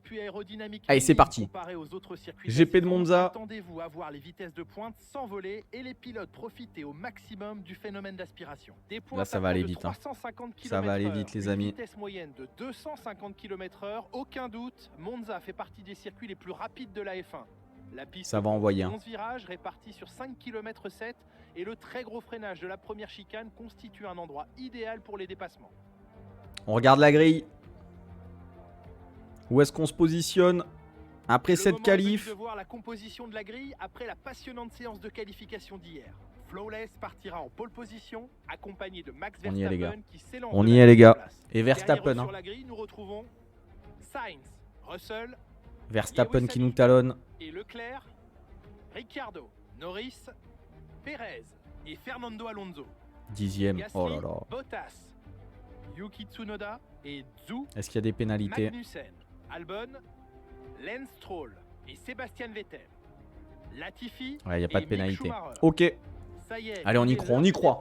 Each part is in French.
appui aérodynamique. Allez, c'est parti. GP de Monza. Attendez-vous à voir les vitesses de pointe s'envoler et les pilotes profiter au maximum du phénomène d'aspiration. Là, ça va aller vite. Hein. Ça va aller vite, les amis. Une vitesse moyenne de 250 km/h, aucun doute, Monza fait partie des circuits les plus rapides de la F1. La piste ça va envoyer. 11 virages répartis sur 5 km 7 et le très gros freinage de la première chicane constitue un endroit idéal pour les dépassements. On regarde la grille. Où est-ce qu'on se positionne après cette qualif? De voir la composition de la grille après la passionnante séance de qualification d'hier. Flawless partira en pole position, accompagné de Max Verstappen. On y est, les gars. Qui s'élance On y est, les gars. Et Verstappen. Sur la grille, nous retrouvons Sainz, Russell, Verstappen qui nous talonne. Et Leclerc, Ricciardo, Norris, Perez et Fernando Alonso. 10e. Gasly, Oh là là. Bottas, Yuki Tsunoda et Zhou. Est-ce qu'il y a des pénalités? Magnussen, Albon, Lance Stroll et Sébastien Vettel. Latifi. Ouais, il n'y a pas de pénalité. Ok. Ça y est, allez, on y croit, on y croit.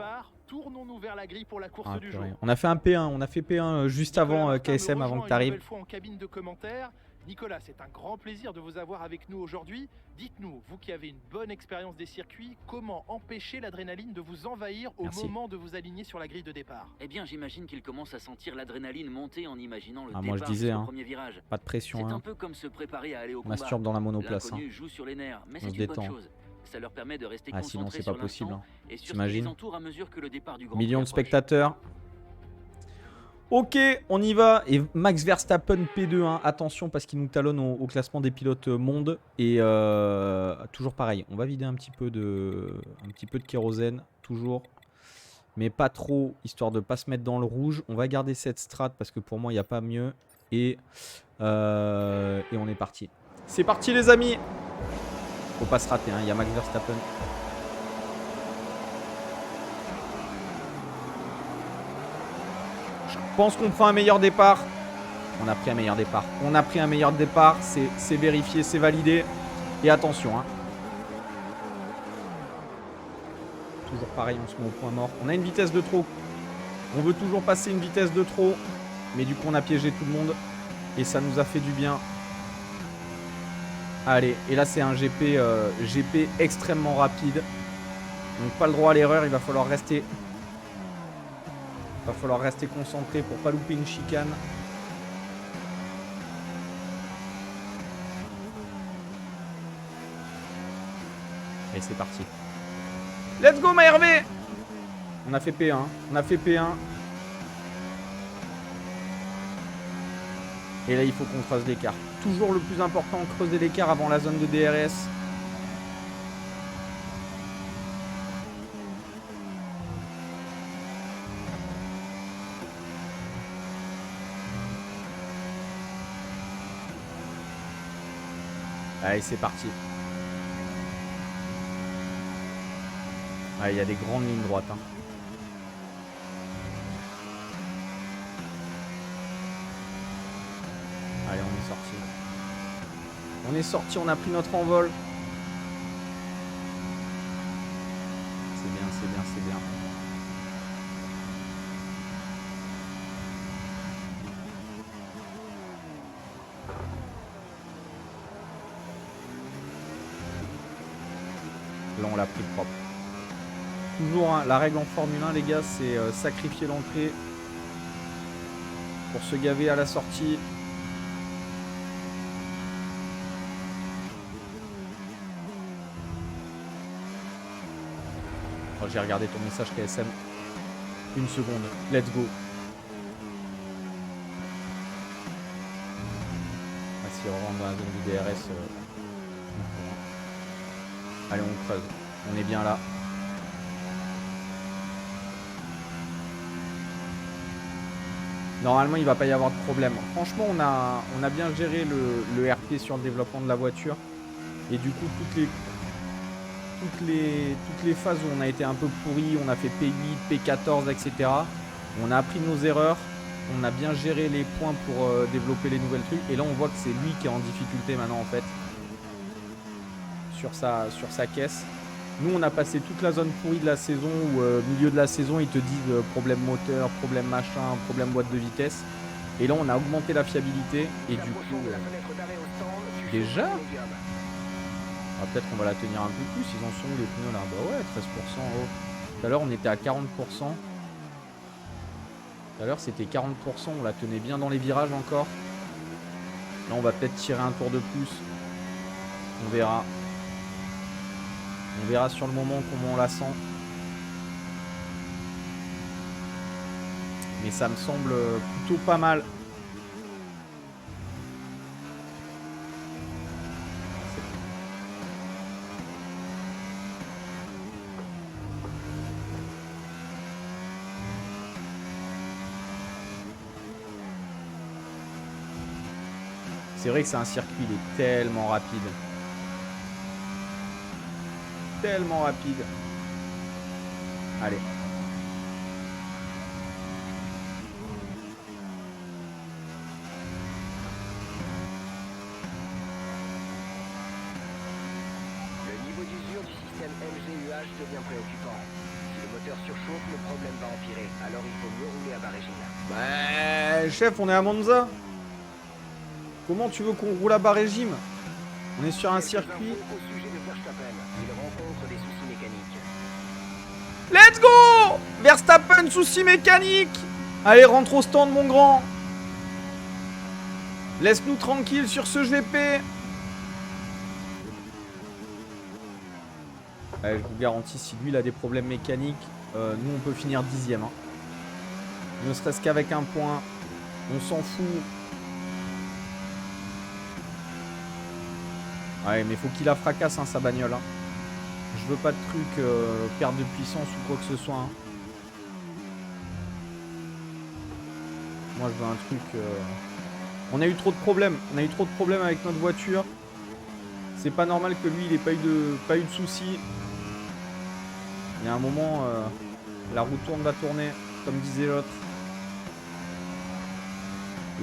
Tournons-nous vers la grille pour la course du jour. On a fait un P1, on a fait P1 juste avant KSM, avant que tu arrives. En cabine de commentaires. Nicolas, c'est un grand plaisir de vous avoir avec nous aujourd'hui. Dites-nous, vous qui avez une bonne expérience des circuits, comment empêcher l'adrénaline de vous envahir au moment de vous aligner sur la grille de départ? Eh bien, j'imagine qu'il commence à sentir l'adrénaline monter en imaginant le départ moi je disais, au premier virage. Pas de pression. C'est un peu comme se préparer à aller au combat. Masturbe dans la monoplace. L'inconnu joue sur les nerfs, mais on c'est une bonne chose. Ça leur permet de rester concentrés sinon c'est sur pas possible. l'instant et sur T'imagines? ce qui les entoure à mesure que le départ du Grand Millions de Prix approche. spectateurs. Ok, on y va. Et Max Verstappen P2, hein. Attention parce qu'il nous talonne au classement des pilotes monde. Et toujours pareil, on va vider un petit peu de kérosène, toujours. Mais pas trop, histoire de pas se mettre dans le rouge. On va garder cette strat parce que pour moi, il n'y a pas mieux. Et on est parti. C'est parti les amis. Faut pas se rater, hein. Il y a Max Verstappen. Je pense qu'on prend un meilleur départ. On a pris un meilleur départ. On a pris un meilleur départ. C'est vérifié, c'est validé. Et attention. Hein. Toujours pareil, on se met au point mort. On a une vitesse de trop. On veut toujours passer une vitesse de trop. Mais du coup, on a piégé tout le monde. Et ça nous a fait du bien. Allez, et là, c'est un GP extrêmement rapide. Donc, pas le droit à l'erreur. Il va falloir rester... concentré pour pas louper une chicane. Et c'est parti. Let's go, ma Hervé! On a fait P1. On a fait P1. Et là, il faut qu'on creuse l'écart. Toujours le plus important, creuser l'écart avant la zone de DRS. Allez, c'est parti. Il y a des grandes lignes droites. Hein. Allez, on est sorti. On est sorti, on a pris notre envol. C'est bien, c'est bien, c'est bien. Là, on l'a pris propre. Toujours, hein, la règle en Formule 1, les gars, c'est sacrifier l'entrée pour se gaver à la sortie. Oh, j'ai regardé ton message KSM. Une seconde. Let's go. Ah, si on rentre dans la zone du DRS... Allez, on creuse. On est bien là. Normalement, il ne va pas y avoir de problème. Franchement, on a bien géré le RP sur le développement de la voiture. Et du coup, toutes les phases où on a été un peu pourri, on a fait P8, P14, etc. On a appris de nos erreurs. On a bien géré les points pour développer les nouvelles trucs. Et là, on voit que c'est lui qui est en difficulté maintenant, en fait. Sur sa caisse. Nous, on a passé toute la zone pourrie de la saison où, milieu de la saison, ils te disent problème moteur, problème machin, problème boîte de vitesse. Et là, on a augmenté la fiabilité. Et du coup, déjà peut-être qu'on va la tenir un peu plus. Ils en sont où les pneus là? Bah ouais, 13%. Oh. Tout à l'heure, on était à 40%. Tout à l'heure, c'était 40%. On la tenait bien dans les virages encore. Là, on va peut-être tirer un tour de plus. On verra. On verra sur le moment comment on la sent. Mais ça me semble plutôt pas mal. C'est vrai que c'est un circuit, il est tellement rapide. Tellement rapide. Allez. Le niveau d'usure du système MGUH devient préoccupant. Si le moteur surchauffe, le problème va empirer. Alors il faut mieux rouler à bas régime. Bah, chef, on est à Monza. Comment tu veux qu'on roule à bas régime? On est sur un circuit. Au sujet de Verstappen, il rencontre des soucis mécaniques. Let's go! Verstappen, souci mécanique. Allez, rentre au stand, mon grand. Laisse-nous tranquille sur ce GP. Allez, je vous garantis, si lui il a des problèmes mécaniques, nous on peut finir 10ème. Hein. Ne serait-ce qu'avec un point. On s'en fout. Ouais, mais faut qu'il la fracasse, hein, sa bagnole. Hein. Je veux pas de truc perte de puissance ou quoi que ce soit. Hein. Moi, je veux un truc... On a eu trop de problèmes. On a eu trop de problèmes avec notre voiture. C'est pas normal que lui, il ait pas eu de soucis. Il y a un moment, la roue tourne va tourner, comme disait l'autre.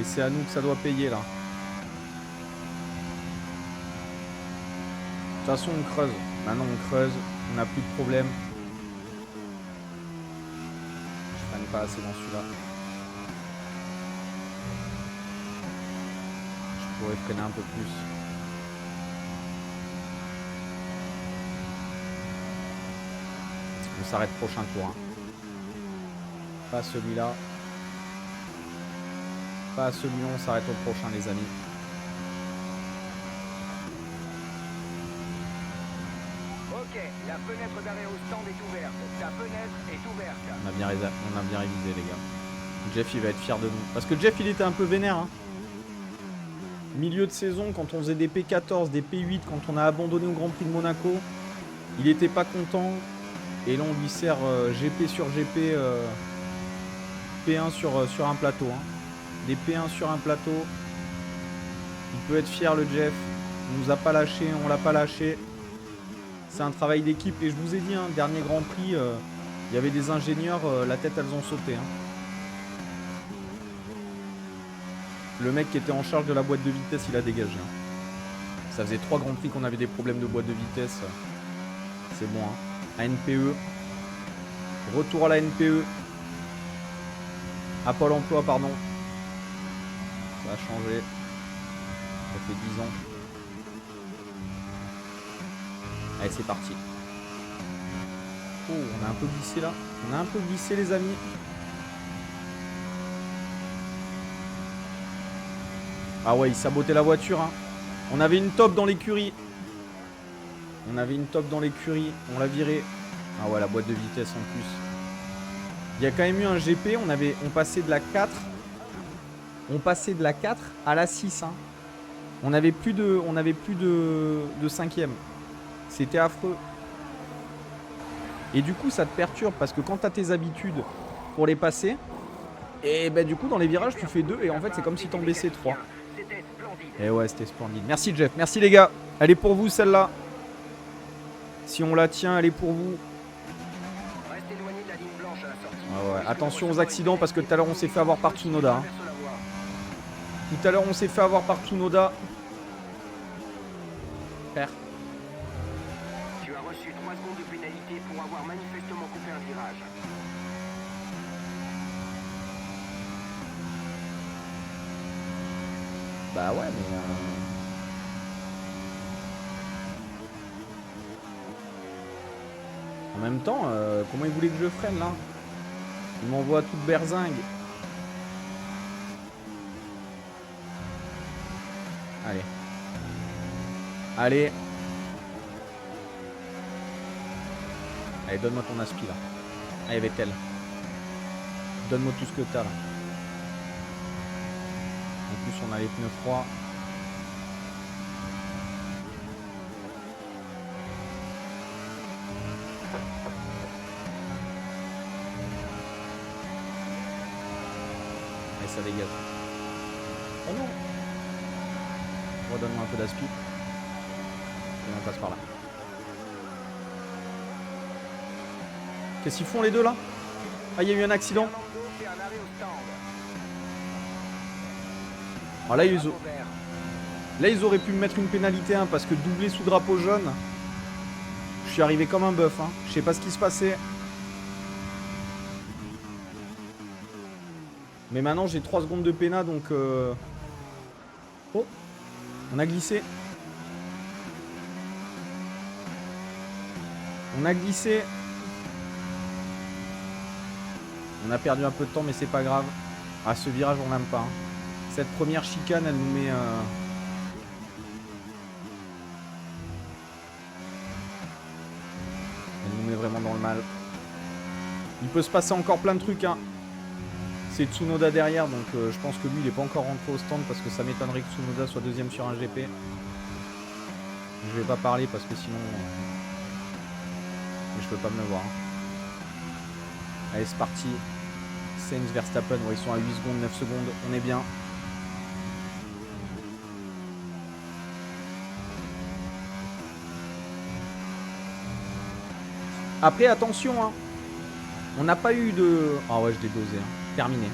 Et c'est à nous que ça doit payer, là. De toute façon, on creuse. Maintenant, on creuse. On n'a plus de problème. Je freine pas assez dans celui-là. Je pourrais freiner un peu plus. On s'arrête prochain tour. Hein. Pas celui-là. Pas celui-là. On s'arrête au prochain, les amis. Ok, la fenêtre d'arrêt au stand est ouverte. Ta fenêtre est ouverte. On a bien révisé, les gars. Jeff, il va être fier de nous. Parce que Jeff, il était un peu vénère. Hein. Milieu de saison, quand on faisait des P14, des P8, quand on a abandonné au Grand Prix de Monaco, il était pas content. Et là, on lui sert GP sur GP, P1 sur un plateau. Hein. Des P1 sur un plateau. Il peut être fier, le Jeff. Il nous a pas lâché, on l'a pas lâché. C'est un travail d'équipe. Et je vous ai dit, hein, dernier Grand Prix, il y avait des ingénieurs, la tête, elles ont sauté. Hein. Le mec qui était en charge de la boîte de vitesse, il a dégagé. Hein. Ça faisait 3 Grands Prix qu'on avait des problèmes de boîte de vitesse. C'est bon, hein. À NPE. Retour à la NPE. À Pôle emploi, pardon. Ça a changé. Ça fait 10 ans. Allez, c'est parti. Oh, on a un peu glissé là. On a un peu glissé, les amis. Ah ouais, il sabotait la voiture. Hein. On avait une top dans l'écurie. On avait une top dans l'écurie. On l'a viré. Ah ouais, la boîte de vitesse en plus. Il y a quand même eu un GP. On passait de la 4. On passait de la 4 à la 6. Hein. On avait plus de 5ème. C'était affreux. Et du coup, ça te perturbe parce que quand tu as tes habitudes pour les passer, et ben du coup, dans les virages, tu fais 2 et en fait, c'est comme si t'en baissais 3. Et ouais, c'était splendide. Merci Jeff, merci les gars. Elle est pour vous celle-là. Si on la tient, elle est pour vous. Ouais, ouais. Attention aux accidents parce que tout à l'heure, on s'est fait avoir par Tsunoda. Hein. Tout à l'heure, on s'est fait avoir par Tsunoda. Père. Tu as reçu 3 secondes de pénalité pour avoir manifestement coupé un virage. Bah ouais, mais... En même temps, comment il voulait que je freine là? Il m'envoie toute berzingue. Allez. Allez. Allez, donne-moi ton aspi là. Allez, Vettel. Donne-moi tout ce que t'as là. En plus, on a les pneus froids. Allez, ça dégage. Oh non! Redonne-moi un peu d'aspi. Et on passe par là. Qu'est-ce qu'ils font les deux là? Ah, il y a eu un accident. Ah, là, ils auraient pu me mettre une pénalité hein, parce que doublé sous drapeau jaune. Je suis arrivé comme un bœuf. Hein. Je sais pas ce qui se passait. Mais maintenant j'ai 3 secondes de péna donc... Oh, on a glissé. On a glissé. On a perdu un peu de temps mais c'est pas grave. Ah, ce virage on l'aime pas. Hein. Cette première chicane elle nous met... Elle nous met vraiment dans le mal. Il peut se passer encore plein de trucs hein. C'est Tsunoda derrière, donc je pense que lui il n'est pas encore rentré au stand parce que ça m'étonnerait que Tsunoda soit deuxième sur un GP. Je vais pas parler parce que sinon... Mais je peux pas me le voir. Allez, c'est parti. Sainz, Verstappen, ouais, ils sont à 8 secondes, 9 secondes, on est bien. Après, attention, hein. On n'a pas eu de... Ah ouais, je l'ai dosé. Hein. Terminé.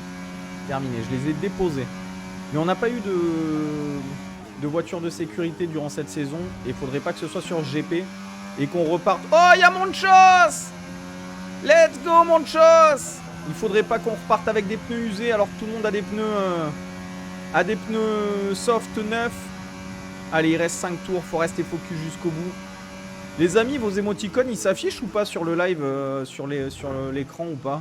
Terminé. Je les ai déposés. Mais on n'a pas eu de voiture de sécurité durant cette saison. Et il faudrait pas que ce soit sur GP. Et qu'on reparte... Oh, il y a Monchos! Let's go, Monchos! Il faudrait pas qu'on reparte avec des pneus usés alors que tout le monde a des pneus... soft neufs. Allez, il reste 5 tours. Faut rester focus jusqu'au bout. Les amis, vos émoticônes, ils s'affichent ou pas sur le live, sur l'écran ou pas?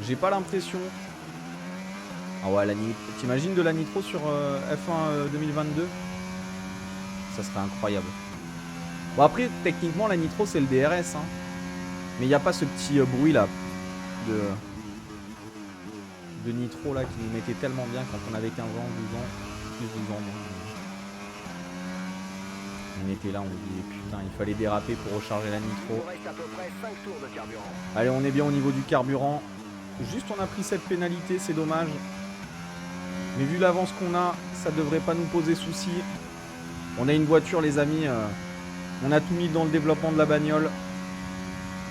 J'ai pas l'impression. Ah ouais, t'imagines de la nitro sur F1 2022? Ça serait incroyable. Bon après, techniquement, la nitro c'est le DRS. Hein. Mais il n'y a pas ce petit bruit là de nitro là qui nous mettait tellement bien quand on avait 15 ans, 12 ans, plus 12 ans. On était là, on dit putain, il fallait déraper pour recharger la nitro. Allez, on est bien au niveau du carburant. Juste on a pris cette pénalité, c'est dommage. Mais vu l'avance qu'on a, ça devrait pas nous poser souci. On a une voiture les amis, on a tout mis dans le développement de la bagnole.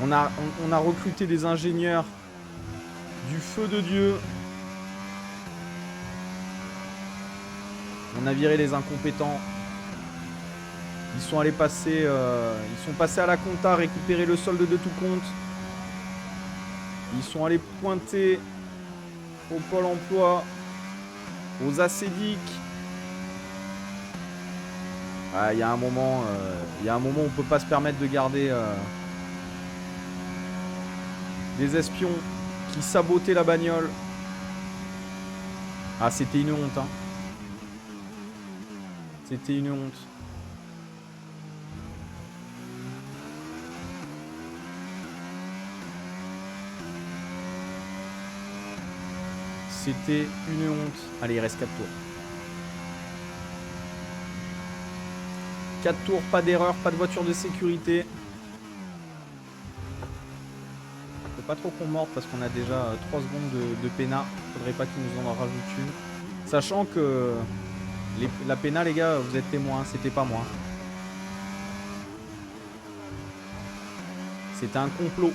On a recruté des ingénieurs du feu de Dieu. On a viré les incompétents. Ils sont allés passer, ils sont passés à la compta, récupérer le solde de tout compte. Ils sont allés pointer au Pôle emploi, aux ACDIC. Il y a un moment où on peut pas se permettre de garder des espions qui sabotaient la bagnole. Ah, c'était une honte, hein. C'était une honte. C'était une honte. Allez, il reste 4 tours. 4 tours, pas d'erreur, pas de voiture de sécurité. Faut pas trop qu'on morde parce qu'on a déjà 3 secondes de péna. Faudrait pas qu'ils nous en rajoutent une. Sachant que la péna, les gars, vous êtes témoins, c'était pas moi. C'était un complot.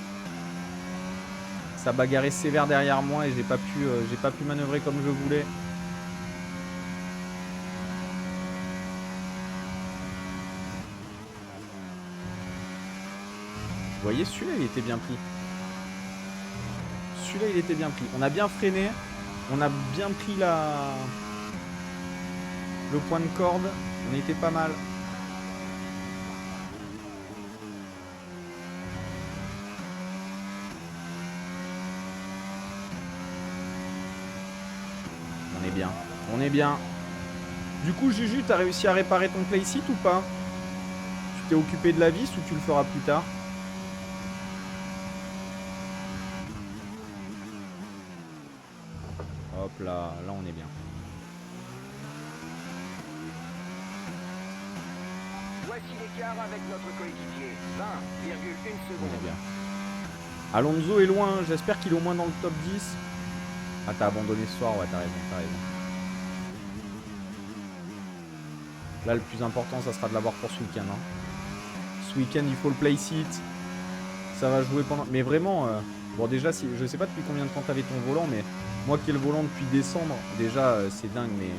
Ça bagarrait sévère derrière moi et j'ai pas pu manœuvrer comme je voulais. Vous voyez, celui-là il était bien pris. Celui-là il était bien pris. On a bien freiné. On a bien pris Le point de corde, on était pas mal. On est bien. On est bien. Du coup, Juju, t'as réussi à réparer ton playseat ou pas? Tu t'es occupé de la vis ou tu le feras plus tard? Hop là, là on est bien. Voici l'écart avec notre coéquipier. 20,1 On secondes. est bien. Alonso est loin, j'espère qu'il est au moins dans le top 10. Ah, t'as abandonné ce soir, ouais, t'as raison, t'as raison. Là, le plus important, ça sera de l'avoir pour ce week-end. Hein. Ce week-end, il faut le playseat. Ça va jouer pendant... Mais vraiment, bon, déjà, si... je sais pas depuis combien de temps t'avais ton volant, mais moi qui ai le volant depuis décembre, déjà, c'est dingue, mais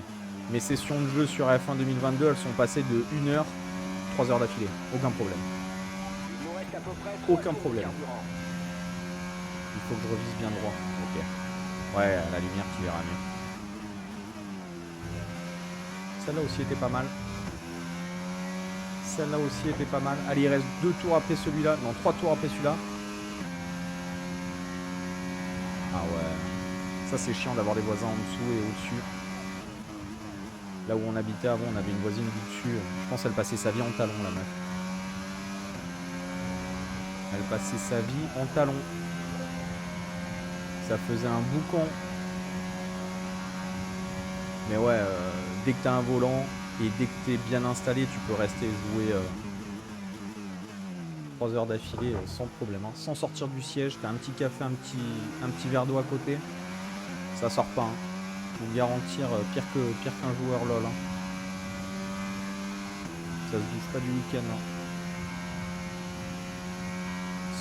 mes sessions de jeu sur F1 2022, elles sont passées de 1 heure, 3 heures d'affilée. Aucun problème. Il nous reste à peu près Aucun 3 tours de problème. carburant. Il faut que je revise bien droit. Ok. Ouais, à la lumière, tu verras mieux. Celle-là aussi était pas mal. Celle-là aussi était pas mal. Allez, il reste 2 tours après celui-là. Non, 3 tours après celui-là. Ah ouais. Ça, c'est chiant d'avoir des voisins en dessous et au-dessus. Là où on habitait avant, on avait une voisine du dessus. Je pense qu'elle passait sa vie en talon, la meuf. Elle passait sa vie en talon. Ça faisait un boucan. Mais ouais, dès que t'as un volant et dès que t'es bien installé, tu peux rester jouer 3 heures d'affilée sans problème. Hein. Sans sortir du siège, t'as un petit café, un petit verre d'eau à côté. Ça sort pas. Hein. Pour vous garantir pire qu'un joueur LOL. Hein. Ça se bouge pas du week-end. Hein.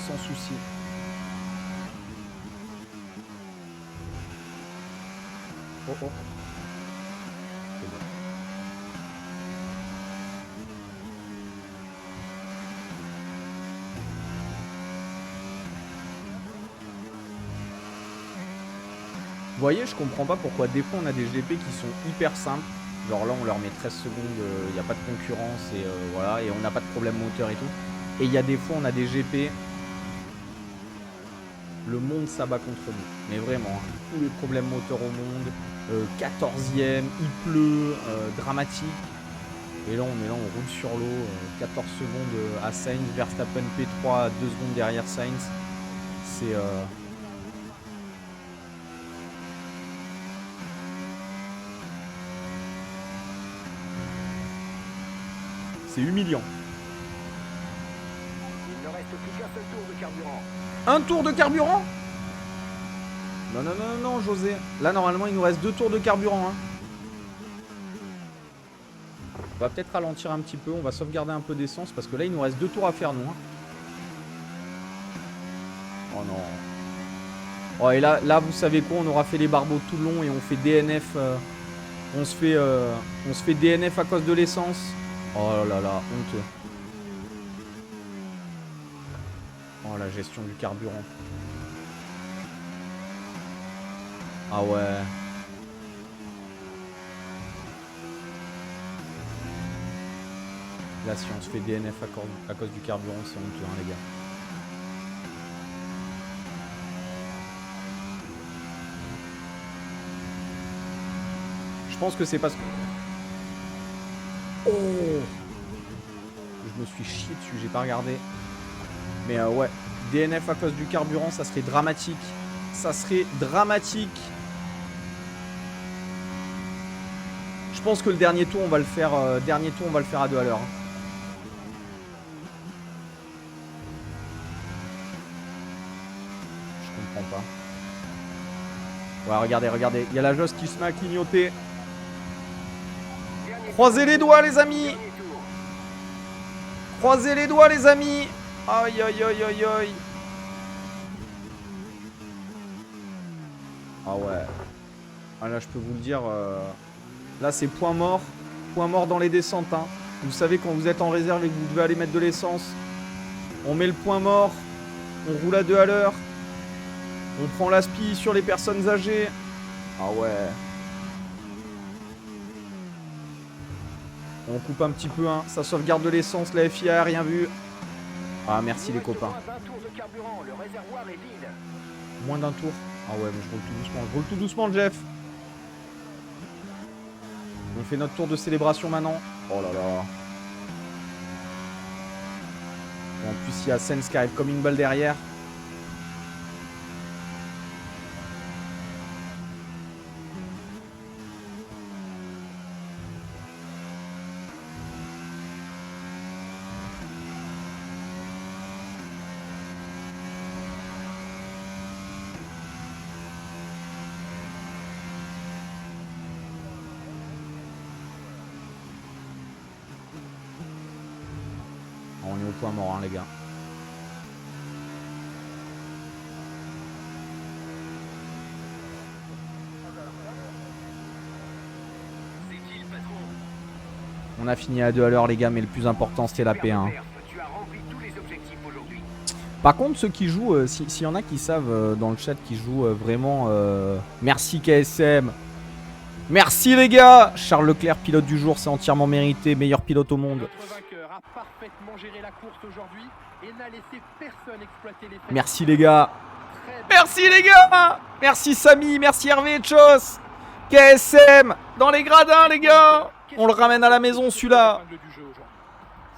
Sans souci. Oh oh. C'est bon. Vous voyez, je comprends pas pourquoi des fois on a des GP qui sont hyper simples. Genre là on leur met 13 secondes, il n'y a pas de concurrence et voilà, et on n'a pas de problème moteur et tout. Et il y a des fois on a des GP, le monde s'abat contre nous. Mais vraiment, hein, tous les problèmes moteurs au monde, 14e, il pleut, dramatique. Et là on est là, on roule sur l'eau, 14 secondes à Sainz, Verstappen P3 à 2 secondes derrière Sainz. C'est... c'est humiliant. Il ne reste plus qu'un seul tour de carburant. Un tour de carburant? Non, non, non, non, José. Là, normalement, il nous reste 2 tours de carburant. Hein. On va peut-être ralentir un petit peu. On va sauvegarder un peu d'essence parce que là, il nous reste 2 tours à faire, nous. Hein. Oh non. Oh, et là, vous savez quoi? On aura fait les barbeaux tout le long et on fait DNF. On se fait DNF à cause de l'essence. Oh là là, honteux. Oh, la gestion du carburant. Ah ouais. Là, si on se fait DNF à cause du carburant, c'est honteux, hein, les gars. Je pense que c'est parce que... Oh! Je me suis chié dessus, j'ai pas regardé. Mais ouais, DNF à cause du carburant, ça serait dramatique. Ça serait dramatique. Je pense que le dernier tour, on va le faire, à 2 à l'heure. Hein. Je comprends pas. Ouais, regardez, regardez. Il y a la Joss qui se met à clignoter. Croisez les doigts, les amis. Croisez les doigts, les amis. Aïe, aïe, aïe, aïe, aïe. Ah ouais. Ah là, je peux vous le dire. Là, c'est point mort. Point mort dans les descentes. Hein. Vous savez, quand vous êtes en réserve et que vous devez aller mettre de l'essence, on met le point mort. On roule à 2 à l'heure. On prend l'aspi sur les personnes âgées. Ah ouais. On coupe un petit peu, hein. Ça sauvegarde de l'essence, la FIA, rien vu. Ah, merci les copains. Moins d'un tour de carburant, le réservoir est vide. Moins d'un tour. Ah ouais, mais je roule tout doucement. Je roule tout doucement, Jeff. On fait notre tour de célébration maintenant. Oh là là. En plus, il y a Sens qui arrive comme une balle derrière. On est au point mort, hein, les gars. On a fini à 2 à l'heure, les gars, mais le plus important, c'était la P1. Tu as rempli tous les objectifs aujourd'hui. Par contre, ceux qui jouent, s'il y en a qui savent dans le chat, qui jouent vraiment... Merci KSM. Merci les gars. Charles Leclerc, pilote du jour, c'est entièrement mérité. Meilleur pilote au monde. Notre vainqueur a parfaitement géré la course aujourd'hui et n'a laissé personne exploiter les faits. Merci les gars. Très bien. Merci les gars. Merci Samy, merci Hervé Chos. KSM, dans les gradins les gars. On le ramène à la maison celui-là.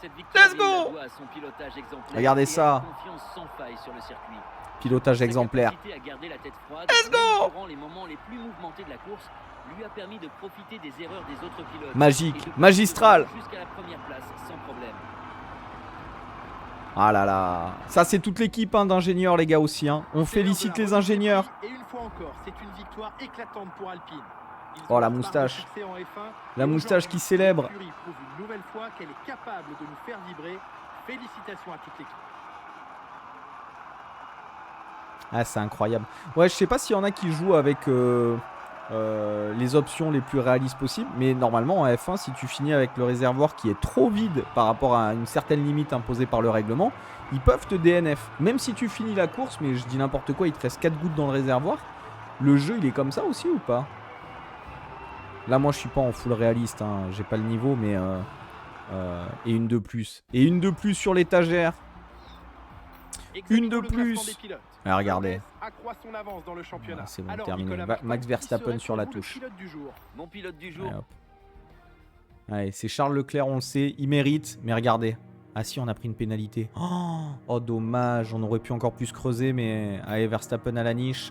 Cette victoire, Let's go. il la doit à son pilotage exemplaire Regardez et à ça. la confiance sans faille sur le circuit. Pilotage Sa exemplaire. capacité à garder la tête froide, Let's même go. durant les moments les plus mouvementés de la course, lui a permis de profiter des erreurs des autres pilotes. Magique, et de magistral. jusqu'à la première place sans problème. Ah là là. Ça c'est toute l'équipe hein, d'ingénieurs les gars aussi. Hein. On félicite les ingénieurs. Et une fois encore, c'est une victoire éclatante pour Alpine. Ils Oh, ont la la moustache. marque de succès en F1, La et moustache qui aujourd'hui, célèbre. l'écurie prouve une nouvelle fois qu'elle est capable de nous faire vibrer. Félicitations à toute l'équipe. Ah c'est incroyable. Ouais je sais pas s'il y en a qui jouent avec les options les plus réalistes possibles. Mais normalement en F1 si tu finis avec le réservoir qui est trop vide par rapport à une certaine limite imposée par le règlement, ils peuvent te DNF. Même si tu finis la course, mais je dis n'importe quoi, il te reste 4 gouttes dans le réservoir. Le jeu il est comme ça aussi ou pas? Là moi je suis pas en full réaliste, hein. J'ai pas le niveau mais et une de plus. Et une de plus sur l'étagère. Une de Examinons le plus. classement des pilotes. Ah, regardez. Mercedes accroît son avance dans le championnat. Ah, c'est bon, Alors, terminé. Nicolas Max Martin, Verstappen qui serait sur la pour vous le touche. pilote du jour? Mon pilote du jour, Allez, hop. Allez, c'est Charles Leclerc, on le sait, il mérite. Mais regardez. Ah si, on a pris une pénalité. Oh, dommage, on aurait pu encore plus creuser, mais allez, Verstappen à la niche.